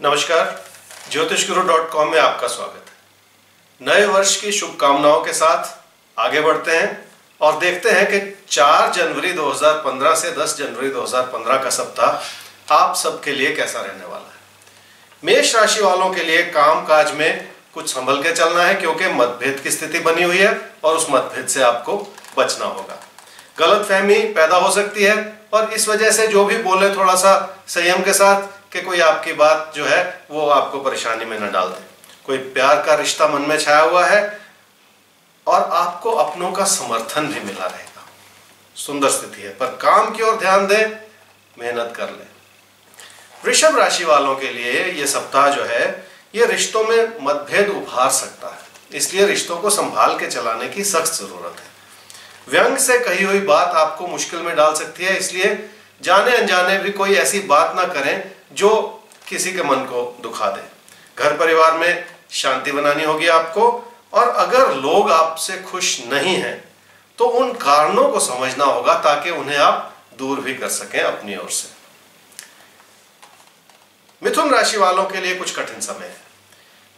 नमस्कार, ज्योतिषगुरु.com में आपका स्वागत है। नए वर्ष की शुभकामनाओं के साथ आगे बढ़ते हैं और देखते हैं कि 4 जनवरी 2015 से 10 जनवरी 2015 का सप्ताह आप सबके लिए कैसा रहने वाला है। मेष राशि वालों के लिए काम काज में कुछ संभल के चलना है, क्योंकि मतभेद की स्थिति बनी हुई है और उस मतभेद से आपको बचना होगा। गलतफहमी पैदा हो सकती है और इस वजह से जो भी बोले थोड़ा सा संयम के साथ, कि कोई आपकी बात जो है वो आपको परेशानी में न डाल दे। कोई प्यार का रिश्ता मन में छाया हुआ है और आपको अपनों का समर्थन भी मिला रहेगा। सुंदर स्थिति है, पर काम की ओर ध्यान दें, मेहनत कर लें। वृषभ राशि वालों के लिए ये सप्ताह जो है ये रिश्तों में मतभेद उभार सकता है, इसलिए रिश्तों को संभाल के चलाने की सख्त जरूरत है। व्यंग से कही हुई बात आपको मुश्किल में डाल सकती है, इसलिए जाने अनजाने भी कोई ऐसी बात ना करें जो किसी के मन को दुखा दे। घर परिवार में शांति बनानी होगी आपको, और अगर लोग आपसे खुश नहीं हैं तो उन कारणों को समझना होगा ताकि उन्हें आप दूर भी कर सकें अपनी ओर से। मिथुन राशि वालों के लिए कुछ कठिन समय है,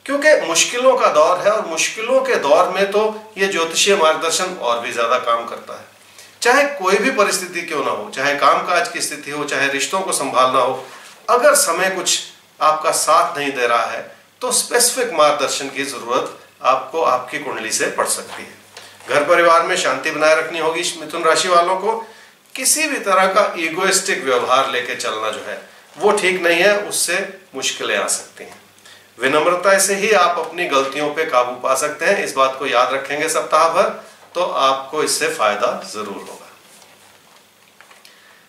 क्योंकि मुश्किलों का दौर है और मुश्किलों के दौर में तो ये ज्योतिषीय मार्गदर्शन और भी ज्यादा काम करता है। चाहे कोई भी परिस्थिति क्यों ना हो, चाहे कामकाज की स्थिति हो, चाहे रिश्तों को संभालना हो, अगर समय कुछ आपका साथ नहीं दे रहा है तो स्पेसिफिक मार्गदर्शन की जरूरत आपको आपकी कुंडली से पड़ सकती है। घर परिवार में शांति बनाए रखनी होगी मिथुन राशि वालों को। किसी भी तरह का ईगोइस्टिक व्यवहार लेके चलना जो है वो ठीक नहीं है, उससे मुश्किलें आ सकती हैं। विनम्रता से ही आप अपनी गलतियों पे काबू पा सकते हैं। इस बात को याद रखेंगे सप्ताह भर तो आपको इससे फायदा जरूर होगा।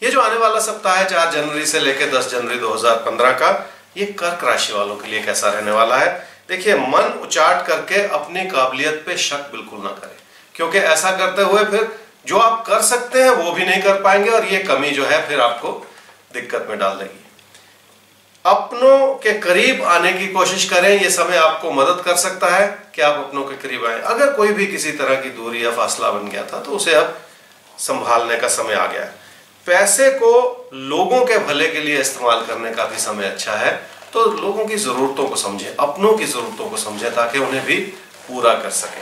ये जो आने वाला सप्ताह है 4 जनवरी से लेकर 10 जनवरी 2015 का, ये कर्क राशि वालों के लिए कैसा रहने वाला है। देखिए, मन उचाट करके अपनी काबिलियत पे शक बिल्कुल ना करें, क्योंकि ऐसा करते हुए फिर जो आप कर सकते हैं वो भी नहीं कर पाएंगे और ये कमी जो है फिर आपको दिक्कत में डाल देगी। अपनों के करीब आने की कोशिश करें, ये समय आपको मदद कर सकता है कि आप अपनों के करीब आए। अगर कोई भी किसी तरह की दूरी या फासला बन गया था तो उसे अब संभालने का समय आ गया है। पैसे को लोगों के भले के लिए इस्तेमाल करने का भी समय अच्छा है, तो लोगों की जरूरतों को समझें, अपनों की जरूरतों को समझें ताकि उन्हें भी पूरा कर सकें।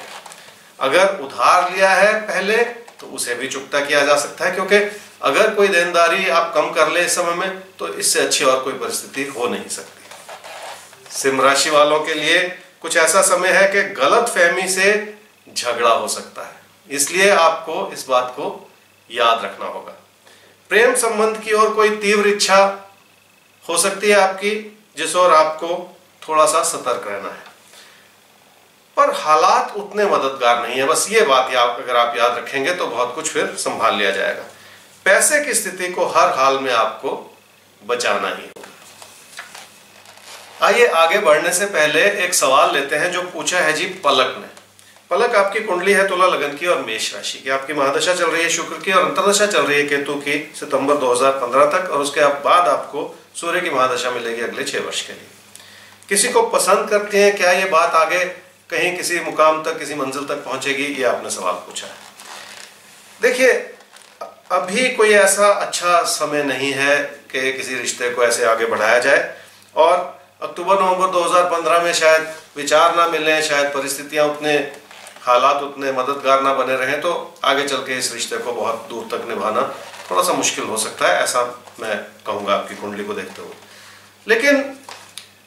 अगर उधार लिया है पहले तो उसे भी चुकता किया जा सकता है, क्योंकि अगर कोई देनदारी आप कम कर ले इस समय में तो इससे अच्छी और कोई परिस्थिति हो नहीं सकती। सिंह राशि वालों के लिए कुछ ऐसा समय है कि गलत फहमी से झगड़ा हो सकता है, इसलिए आपको इस बात को याद रखना होगा। प्रेम संबंध की ओर कोई तीव्र इच्छा हो सकती है आपकी, जिस ओर आपको थोड़ा सा सतर्क रहना है, पर हालात उतने मददगार नहीं है। बस ये बात अगर आप याद रखेंगे तो बहुत कुछ फिर संभाल लिया जाएगा। पैसे की स्थिति को हर हाल में आपको बचाना ही होगा। आइए आगे बढ़ने से पहले एक सवाल लेते हैं जो पूछा है जी पलक ने। पलक आपकी कुंडली है तुला लगन की और मेष राशि की। आपकी महादशा चल रही है शुक्र की और अंतर्दशा चल रही है केतु की सितंबर 2015 तक, और उसके बाद आपको सूर्य की महादशा मिलेगी अगले 6 वर्ष के लिए। किसी को पसंद करते हैं क्या, ये बात आगे कहीं किसी मुकाम तक, किसी मंजिल तक पहुंचेगी, ये आपने सवाल पूछा है। देखिए, अभी कोई ऐसा अच्छा समय नहीं है कि किसी रिश्ते को ऐसे आगे बढ़ाया जाए, और अक्टूबर नवंबर 2015 में शायद विचार ना मिले, शायद परिस्थितियां उतने, हालात उतने मददगार ना बने रहें, तो आगे चल के इस रिश्ते को बहुत दूर तक निभाना थोड़ा सा मुश्किल हो सकता है, ऐसा मैं कहूँगा आपकी कुंडली को देखते हुए। लेकिन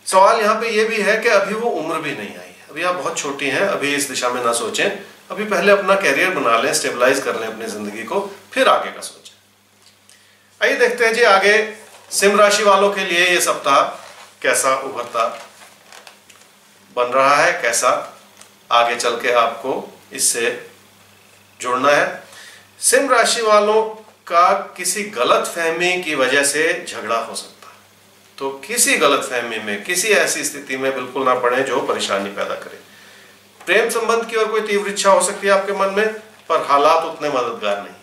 सवाल यहाँ पे ये भी है कि अभी वो उम्र भी नहीं आई है, अभी आप बहुत छोटी हैं, अभी इस दिशा में ना सोचें। अभी पहले अपना कैरियर बना लें, स्टेबलाइज कर लें अपनी जिंदगी को, फिर आगे का सोचें। आइए देखते हैं जी आगे सिंह राशि वालों के लिए ये सप्ताह कैसा उभरता बन रहा है, कैसा आगे चल के आपको इससे जुड़ना है। सिंह राशि वालों का किसी गलत फहमी की वजह से झगड़ा हो सकता है, तो किसी गलत फहमी में, किसी ऐसी स्थिति में बिल्कुल ना पड़े जो परेशानी पैदा करे। प्रेम संबंध की ओर कोई तीव्र इच्छा हो सकती है आपके मन में, पर हालात उतने मददगार नहीं।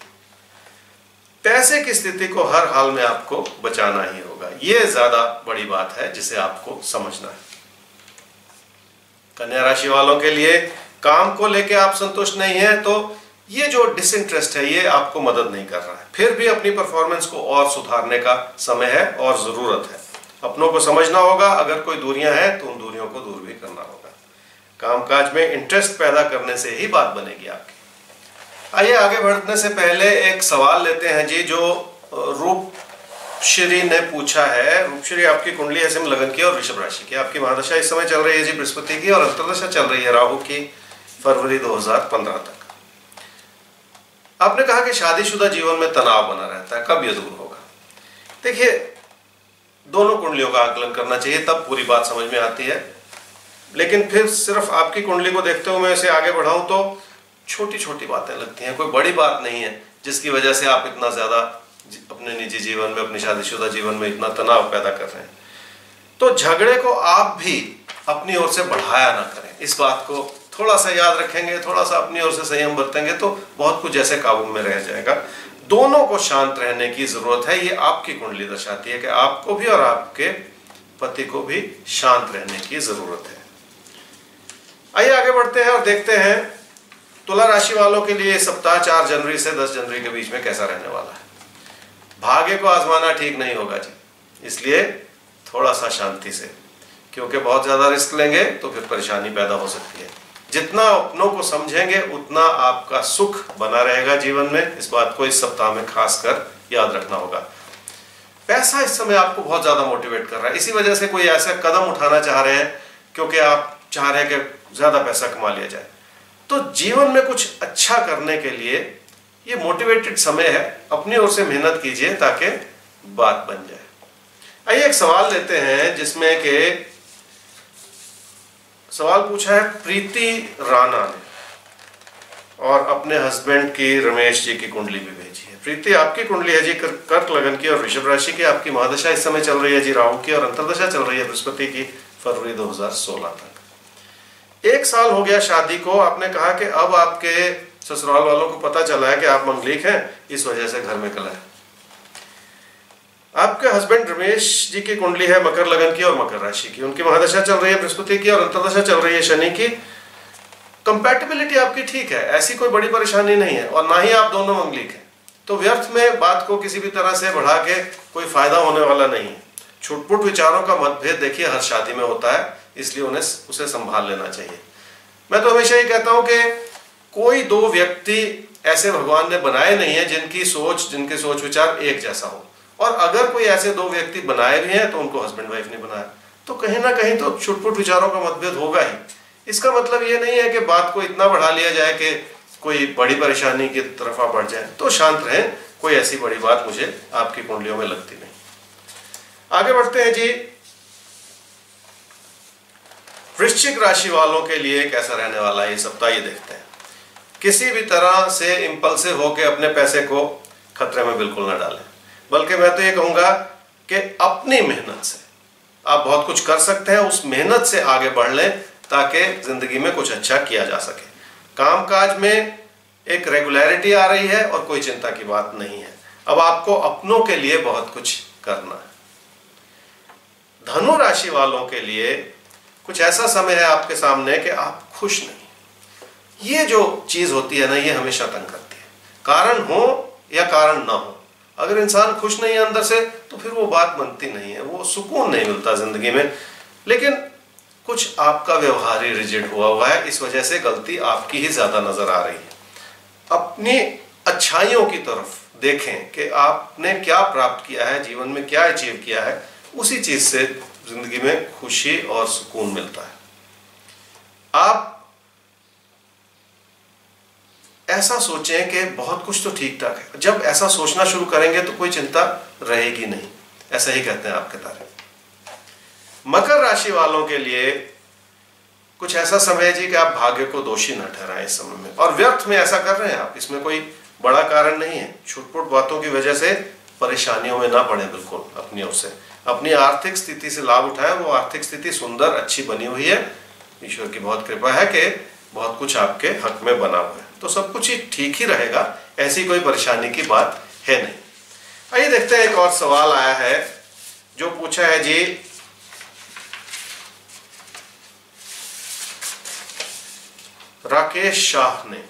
पैसे की स्थिति को हर हाल में आपको बचाना ही होगा, यह ज्यादा बड़ी बात है जिसे आपको समझना है। कन्या राशि वालों के लिए काम को लेके आप संतुष्ट नहीं है, तो ये जो डिसइंटरेस्ट है ये आपको मदद नहीं कर रहा है। फिर भी अपनी परफॉर्मेंस को और सुधारने का समय है और जरूरत है। अपनों को समझना होगा, अगर कोई दूरियां हैं तो उन दूरियों को दूर भी करना होगा। कामकाज में इंटरेस्ट पैदा करने से ही बात बनेगी आपकी। आइए आगे बढ़ने से पहले एक सवाल लेते हैं जी, जो रूपश्री ने पूछा है। रूपश्री, आपकी कुंडली है सिंह लगन की और वृषभ राशि की। आपकी महादशा इस समय चल रही है जी बृहस्पति की, और अंतर्दशा चल रही है राहु की फरवरी 2015 तक। आपने कहा कि शादीशुदा जीवन में तनाव बना रहता है, कब यह दूर होगा? देखिए, दोनों कुंडलियों का आकलन करना चाहिए, तब पूरी बात समझ में आती है। लेकिन फिर सिर्फ आपकी कुंडली को देखते हुए मैं इसे आगे बढ़ाऊं तो छोटी छोटी बातें लगती हैं, कोई बड़ी बात नहीं है जिसकी वजह से आप इतना ज्यादा अपने निजी जीवन में, अपनी शादीशुदा जीवन में इतना तनाव पैदा कर रहे हैं। तो झगड़े को आप भी अपनी ओर से बढ़ाया ना करें। इस बात को थोड़ा सा याद रखेंगे, थोड़ा सा अपनी ओर से संयम बरतेंगे तो बहुत कुछ ऐसे काबू में रह जाएगा। दोनों को शांत रहने की जरूरत है, ये आपकी कुंडली दर्शाती है कि आपको भी और आपके पति को भी शांत रहने की जरूरत है। आइए आगे बढ़ते हैं और देखते हैं तुला राशि वालों के लिए सप्ताह 4 जनवरी से 10 जनवरी के बीच में कैसा रहने वाला है। भाग्य को आजमाना ठीक नहीं होगा जी, इसलिए थोड़ा सा शांति से, क्योंकि बहुत ज्यादा रिस्क लेंगे तो फिर परेशानी पैदा हो सकती है। जितना अपनों को समझेंगे उतना आपका सुख बना रहेगा जीवन में। इस बात को इस सप्ताह में खासकर याद रखना होगा। पैसा इस समय आपको बहुत ज्यादा मोटिवेट कर रहा है, इसी वजह से कोई ऐसा कदम उठाना चाह रहे हैं क्योंकि आप चाह रहे हैं कि ज्यादा पैसा कमा लिया जाए। तो जीवन में कुछ अच्छा करने के लिए ये मोटिवेटेड समय है, अपनी ओर से मेहनत कीजिए ताकि बात बन जाए। आइए एक सवाल लेते हैं जिसमें कि सवाल पूछा है प्रीति राणा ने, और अपने हस्बैंड की रमेश जी की कुंडली भी भेजी है। प्रीति, आपकी कुंडली है जी कर्क लगन की और वृषभ राशि की। आपकी महादशा इस समय चल रही है जी राहु की, और अंतर्दशा चल रही है बृहस्पति की फरवरी 2016 तक। 1 साल हो गया शादी को। आपने कहा कि अब आपके ससुराल वालों को पता चला है कि आप मंगलिक हैं, इस वजह से घर में कलह है। आपके हस्बैंड रमेश जी की कुंडली है मकर लगन की और मकर राशि की। उनकी महादशा चल रही है बृहस्पति की और अंतर्दशा चल रही है शनि की। कंपैटिबिलिटी आपकी ठीक है, ऐसी कोई बड़ी परेशानी नहीं है, और ना ही आप दोनों मंगलिक हैं। तो व्यर्थ में बात को किसी भी तरह से बढ़ा के कोई फायदा होने वाला नहीं है। छुटपुट विचारों का मतभेद देखिए हर शादी में होता है, इसलिए उसे संभाल लेना चाहिए। मैं तो हमेशा ही कहता हूं कि कोई 2 व्यक्ति ऐसे भगवान ने बनाए नहीं है जिनके सोच विचार एक जैसा हो, और अगर कोई ऐसे 2 व्यक्ति बनाए भी हैं तो उनको हस्बैंड वाइफ ने बनाया, तो कहीं ना कहीं तो छुटपुट विचारों का मतभेद होगा ही। इसका मतलब ये नहीं है कि बात को इतना बढ़ा लिया जाए कि कोई बड़ी परेशानी की तरफ आप बढ़ जाए। तो शांत रहें, कोई ऐसी बड़ी बात मुझे आपकी कुंडलियों में लगती नहीं। आगे बढ़ते हैं जी, वृश्चिक राशि वालों के लिए कैसा रहने वाला है ये सप्ताह, ये देखते हैं। किसी भी तरह से इंपल्सिव होकर अपने पैसे को खतरे में बिल्कुल ना डालें, बल्कि मैं तो ये कहूंगा कि अपनी मेहनत से आप बहुत कुछ कर सकते हैं, उस मेहनत से आगे बढ़ लें ताकि जिंदगी में कुछ अच्छा किया जा सके। कामकाज में एक रेगुलरिटी आ रही है और कोई चिंता की बात नहीं है। अब आपको अपनों के लिए बहुत कुछ करना है। धनु राशि वालों के लिए कुछ ऐसा समय है आपके सामने कि आप खुश नहीं। ये जो चीज होती है ना, ये हमेशा तंग करती है, कारण हो या कारण ना हो। अगर इंसान खुश नहीं है अंदर से तो फिर वो बात बनती नहीं है, वो सुकून नहीं मिलता जिंदगी में। लेकिन कुछ आपका व्यवहार ही रिजिड हुआ है, इस वजह से गलती आपकी ही ज्यादा नजर आ रही है। अपनी अच्छाइयों की तरफ देखें कि आपने क्या प्राप्त किया है, जीवन में क्या अचीव किया है, उसी चीज से जिंदगी में खुशी और सुकून मिलता है। आप ऐसा सोचें कि बहुत कुछ तो ठीक ठाक है। जब ऐसा सोचना शुरू करेंगे तो कोई चिंता रहेगी नहीं, ऐसा ही कहते हैं आपके तारे। मकर राशि वालों के लिए कुछ ऐसा समय है जी कि आप भाग्य को दोषी न ठहराएं इस समय में, और व्यर्थ में ऐसा कर रहे हैं आप, इसमें कोई बड़ा कारण नहीं है। छुटपुट बातों की वजह से परेशानियों में ना पड़े, बिल्कुल अपनी ओर से अपनी आर्थिक स्थिति से लाभ उठाएं। वो आर्थिक स्थिति सुंदर अच्छी बनी हुई है, ईश्वर की बहुत कृपा है कि बहुत कुछ आपके हक में बना हुआ है, तो सब कुछ ही ठीक ही रहेगा, ऐसी कोई परेशानी की बात है नहीं। आइए देखते हैं, एक और सवाल आया है जो पूछा है जी राकेश शाह ने।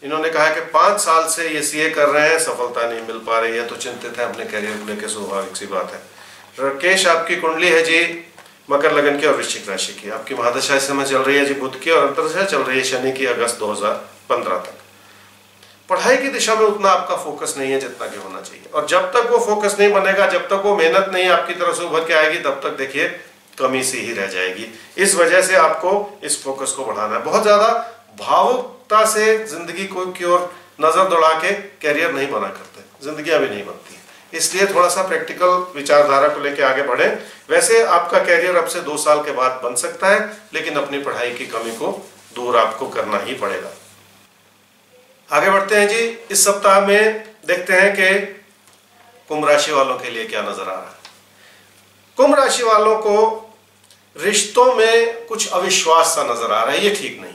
इन्होंने कहा कि 5 साल से ये सीए कर रहे हैं, सफलता नहीं मिल पा रही है, तो चिंतित है अपने करियर को लेकर। स्वाभाविक सी बात है, राकेश, आपकी कुंडली है जी मकर लगन की और वृश्चिक राशि की। आपकी महादशा इस समय चल रही है जी बुध की और अंतर्दशा चल रही है शनि की अगस्त 2015 तक। पढ़ाई की दिशा में उतना आपका फोकस नहीं है जितना कि होना चाहिए, और जब तक वो फोकस नहीं बनेगा, जब तक वो मेहनत नहीं आपकी तरफ से उभर के आएगी, तब तक देखिए कमी सी ही रह जाएगी। इस वजह से आपको इस फोकस को बढ़ाना है। बहुत ज्यादा भावुकता से जिंदगी को की ओर नजर दौड़ा के कैरियर नहीं बना करते, जिंदगियां भी नहीं बनती, इसलिए थोड़ा सा प्रैक्टिकल विचारधारा को लेकर आगे बढ़े। वैसे आपका कैरियर अब से 2 साल के बाद बन सकता है, लेकिन अपनी पढ़ाई की कमी को दूर आपको करना ही पड़ेगा। आगे बढ़ते हैं जी। इस सप्ताह में देखते हैं कि कुंभ राशि वालों के लिए क्या नजर आ रहा है। कुंभ राशि वालों को रिश्तों में कुछ अविश्वास सा नजर आ रहा है, ये ठीक नहीं।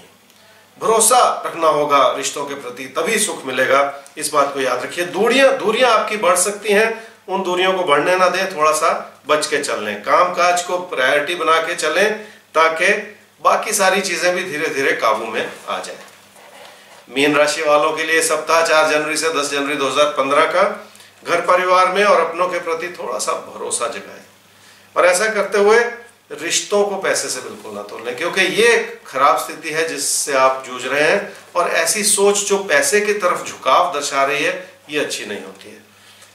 भरोसा रखना होगा रिश्तों के प्रति, तभी सुख मिलेगा, इस बात को याद रखिए। दूरियां आपकी बढ़ सकती हैं, उन दूरियों को बढ़ने ना दें, थोड़ा सा बच के चल लें, काम काज को प्रायोरिटी बना के चलें, ताकि बाकी सारी चीजें भी धीरे धीरे काबू में आ जाए। मीन राशि वालों के लिए सप्ताह 4 जनवरी से 10 जनवरी 2015 का घर परिवार में और अपनों के प्रति थोड़ा सा भरोसा जगाएं, और ऐसा करते हुए रिश्तों को पैसे से बिल्कुल ना तोड़ लें, क्योंकि ये खराब स्थिति है जिससे आप जूझ रहे हैं, और ऐसी सोच जो पैसे की तरफ झुकाव दर्शा रही है, ये अच्छी नहीं होती है।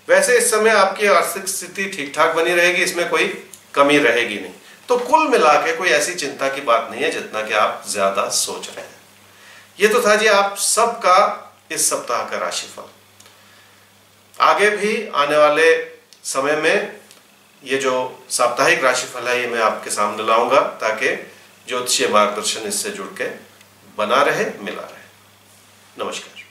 वैसे इस समय आपकी आर्थिक स्थिति ठीक ठाक बनी रहेगी, इसमें कोई कमी रहेगी नहीं, तो कुल मिला के कोई ऐसी चिंता की बात नहीं है जितना कि आप ज्यादा सोच रहे हैं। ये तो था जी आप सबका इस सप्ताह का राशिफल। आगे भी आने वाले समय में ये जो साप्ताहिक राशिफल है, ये मैं आपके सामने लाऊंगा, ताकि ज्योतिषीय मार्गदर्शन इससे जुड़ के बना रहे, मिला रहे। नमस्कार।